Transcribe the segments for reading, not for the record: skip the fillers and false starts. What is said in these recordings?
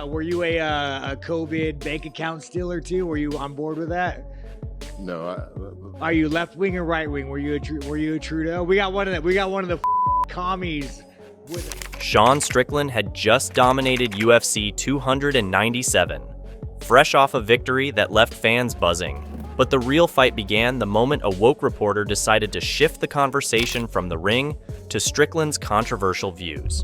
a COVID bank account stealer too? Were you on board with that? No. Are you left wing or right wing? Were you a Trudeau? We got one of the commies. Sean Strickland had just dominated UFC 297, fresh off a victory that left fans buzzing. But the real fight began the moment a woke reporter decided to shift the conversation from the ring to Strickland's controversial views.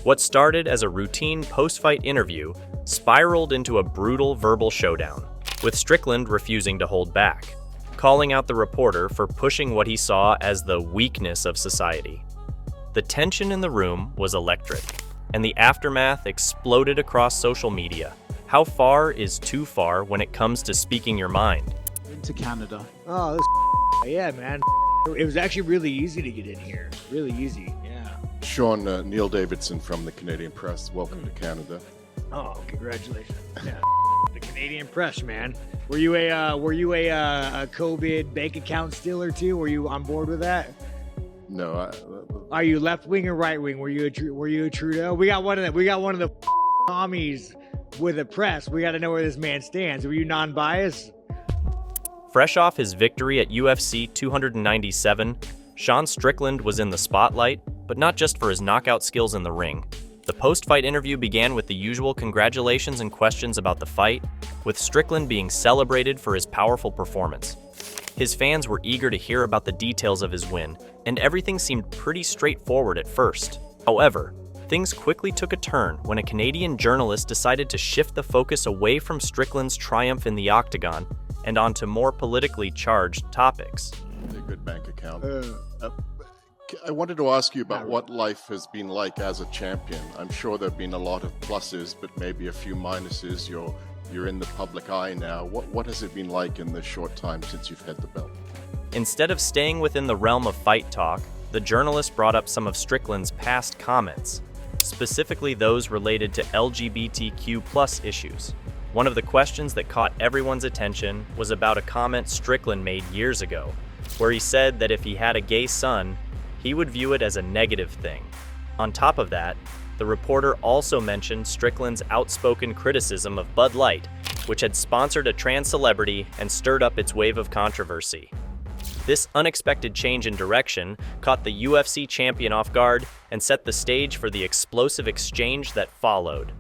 What started as a routine post-fight interview spiraled into a brutal verbal showdown, with Strickland refusing to hold back, calling out the reporter for pushing what he saw as the weakness of society. The tension in the room was electric, and the aftermath exploded across social media. How far is too far when it comes to speaking your mind? Into Canada. Oh, this yeah, man. It was actually really easy to get in here. Really easy. Yeah. Sean, Neil Davidson from the Canadian Press. Welcome to Canada. Oh, congratulations. Yeah. The Canadian Press, man. Were you a COVID bank account stealer too? Were you on board with that? No. Are you left wing or right wing? Were you a Trudeau? We got one of the commies with the press. We got to know where this man stands. Were you non-biased? Fresh off his victory at UFC 297, Sean Strickland was in the spotlight, but not just for his knockout skills in the ring. The post-fight interview began with the usual congratulations and questions about the fight, with Strickland being celebrated for his powerful performance. His fans were eager to hear about the details of his win, and everything seemed pretty straightforward at first. However, things quickly took a turn when a Canadian journalist decided to shift the focus away from Strickland's triumph in the octagon and onto more politically charged topics. A good bank account. I wanted to ask you about what life has been like as a champion. I'm sure there have been a lot of pluses, but maybe a few minuses. You're in the public eye now. What has it been like in the short time since you've had the belt? Instead of staying within the realm of fight talk, the journalist brought up some of Strickland's past comments, specifically those related to LGBTQ+ issues. One of the questions that caught everyone's attention was about a comment Strickland made years ago, where he said that if he had a gay son, he would view it as a negative thing. On top of that, the reporter also mentioned Strickland's outspoken criticism of Bud Light, which had sponsored a trans celebrity and stirred up its wave of controversy. This unexpected change in direction caught the UFC champion off guard and set the stage for the explosive exchange that followed.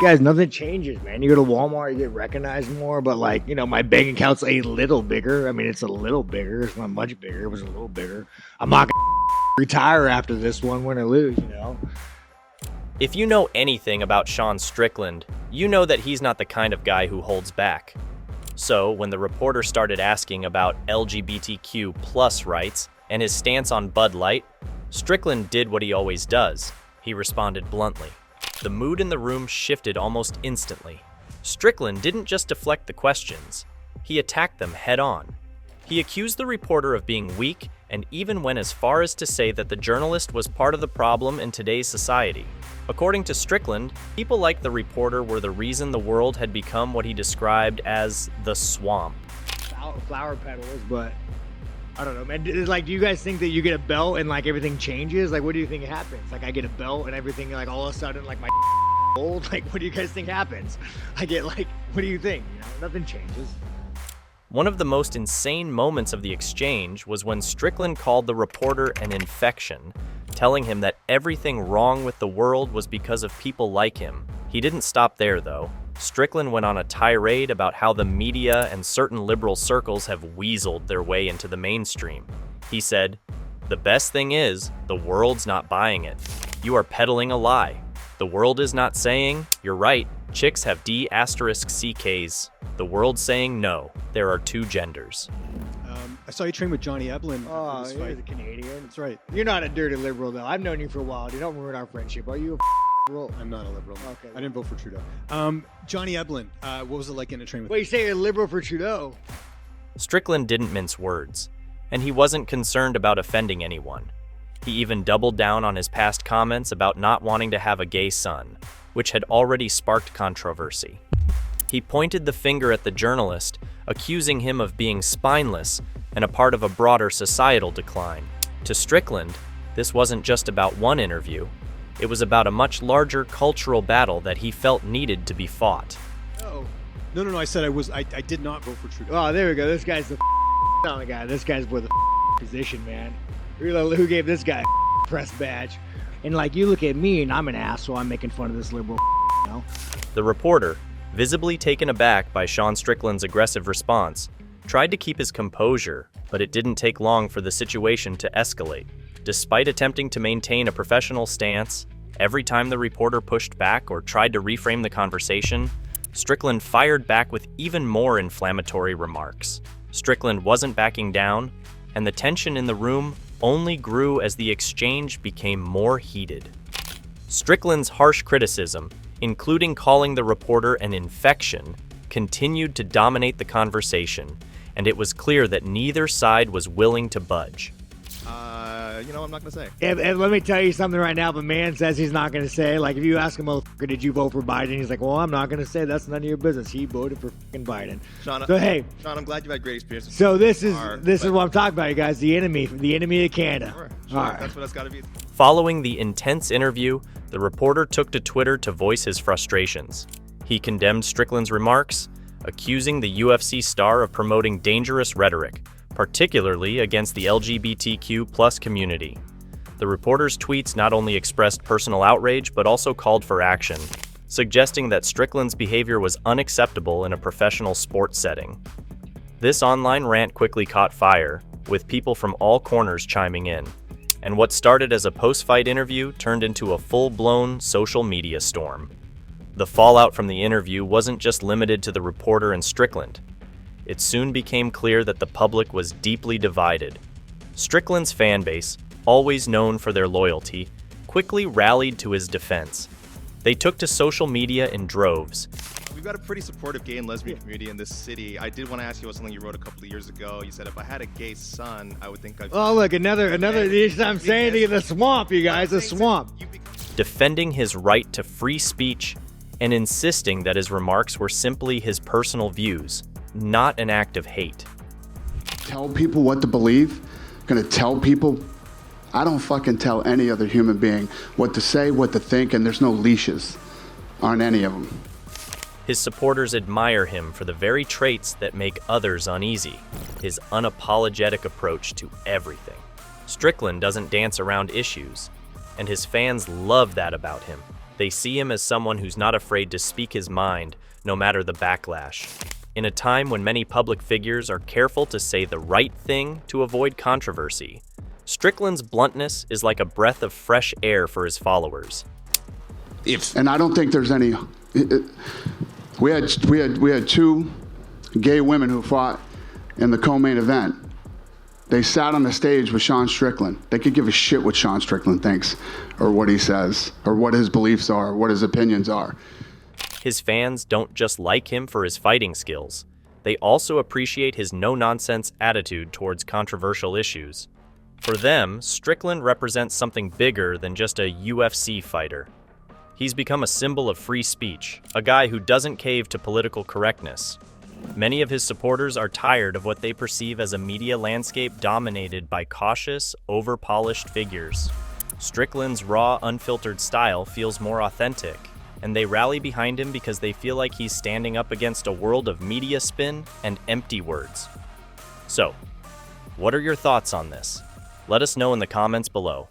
Guys, nothing changes, man. You go to Walmart, you get recognized more, but my bank account's a little bigger. I mean, it's a little bigger. It's not much bigger. It was a little bigger. I'm not gonna retire after this one, win or lose, If you know anything about Sean Strickland, you know that he's not the kind of guy who holds back. So, when the reporter started asking about LGBTQ+ rights and his stance on Bud Light, Strickland did what he always does. He responded bluntly. The mood in the room shifted almost instantly. Strickland didn't just deflect the questions, he attacked them head-on. He accused the reporter of being weak and even went as far as to say that the journalist was part of the problem in today's society. According to Strickland, people like the reporter were the reason the world had become what he described as the swamp. Flower petals, but I don't know, man. Do you guys think that you get a belt and everything changes? What do you think happens? I get a belt and everything all of a sudden my old. What do you guys think happens? I get what do you think? Nothing changes. One of the most insane moments of the exchange was when Strickland called the reporter an infection, telling him that everything wrong with the world was because of people like him. He didn't stop there, though. Strickland went on a tirade about how the media and certain liberal circles have weaseled their way into the mainstream. He said, "The best thing is, the world's not buying it. You are peddling a lie. The world is not saying, you're right, chicks have D***CKs. The world's saying no, there are two genders." I saw you train with Johnny Eblin. Oh, he's a Canadian. That's right. You're not a dirty liberal, though. I've known you for a while. You don't ruin our friendship. Are you a liberal? I'm not a liberal. Okay. I didn't vote for Trudeau. Johnny Eblin, what was it like getting to train with Wait, you say you're a liberal for Trudeau? Strickland didn't mince words, and he wasn't concerned about offending anyone. He even doubled down on his past comments about not wanting to have a gay son, which had already sparked controversy. He pointed the finger at the journalist, accusing him of being spineless and a part of a broader societal decline. To Strickland, this wasn't just about one interview. It was about a much larger cultural battle that he felt needed to be fought. No. I said I did not vote for Trudeau. Oh, there we go. This guy's the on the guy. This guy's with the position, man. Who gave this guy a press badge? And like, you look at me and I'm an asshole. I'm making fun of this liberal, you know? The reporter, visibly taken aback by Sean Strickland's aggressive response, tried to keep his composure, but it didn't take long for the situation to escalate. Despite attempting to maintain a professional stance, every time the reporter pushed back or tried to reframe the conversation, Strickland fired back with even more inflammatory remarks. Strickland wasn't backing down, and the tension in the room only grew as the exchange became more heated. Strickland's harsh criticism, including calling the reporter an infection, continued to dominate the conversation, and it was clear that neither side was willing to budge. I'm not going to say. And let me tell you something right now. If a man says he's not going to say, like, if you ask him, motherfucker, did you vote for Biden? He's like, well, I'm not going to say. That's none of your business. He voted for fucking Biden. Sean, hey, Sean, I'm glad you've had great experiences. So this is what I'm talking about, you guys. The enemy of Canada. Sure, All right. That's what it's got to be. Following the intense interview, the reporter took to Twitter to voice his frustrations. He condemned Strickland's remarks, accusing the UFC star of promoting dangerous rhetoric, particularly against the LGBTQ+ community. The reporter's tweets not only expressed personal outrage but also called for action, suggesting that Strickland's behavior was unacceptable in a professional sports setting. This online rant quickly caught fire, with people from all corners chiming in, and what started as a post-fight interview turned into a full-blown social media storm. The fallout from the interview wasn't just limited to the reporter and Strickland. It soon became clear that the public was deeply divided. Strickland's fan base, always known for their loyalty, quickly rallied to his defense. They took to social media in droves. We've got a pretty supportive gay and lesbian community in this city. I did want to ask you about something you wrote a couple of years ago. You said, if I had a gay son, I would think I'd... Oh, look, another. I'm saying to you, the swamp, you guys, the swamp. Defending his right to free speech and insisting that his remarks were simply his personal views, not an act of hate. Tell people what to believe? Gonna tell people? I don't fucking tell any other human being what to say, what to think, and there's no leashes on any of them. His supporters admire him for the very traits that make others uneasy, his unapologetic approach to everything. Strickland doesn't dance around issues, and his fans love that about him. They see him as someone who's not afraid to speak his mind, no matter the backlash. In a time when many public figures are careful to say the right thing to avoid controversy, Strickland's bluntness is like a breath of fresh air for his followers. And I don't think there's any... We had two gay women who fought in the co-main event. They sat on the stage with Sean Strickland. They could give a shit what Sean Strickland thinks, or what he says, or what his beliefs are, or what his opinions are. His fans don't just like him for his fighting skills. They also appreciate his no-nonsense attitude towards controversial issues. For them, Strickland represents something bigger than just a UFC fighter. He's become a symbol of free speech, a guy who doesn't cave to political correctness. Many of his supporters are tired of what they perceive as a media landscape dominated by cautious, over-polished figures. Strickland's raw, unfiltered style feels more authentic, and they rally behind him because they feel like he's standing up against a world of media spin and empty words. So, what are your thoughts on this? Let us know in the comments below.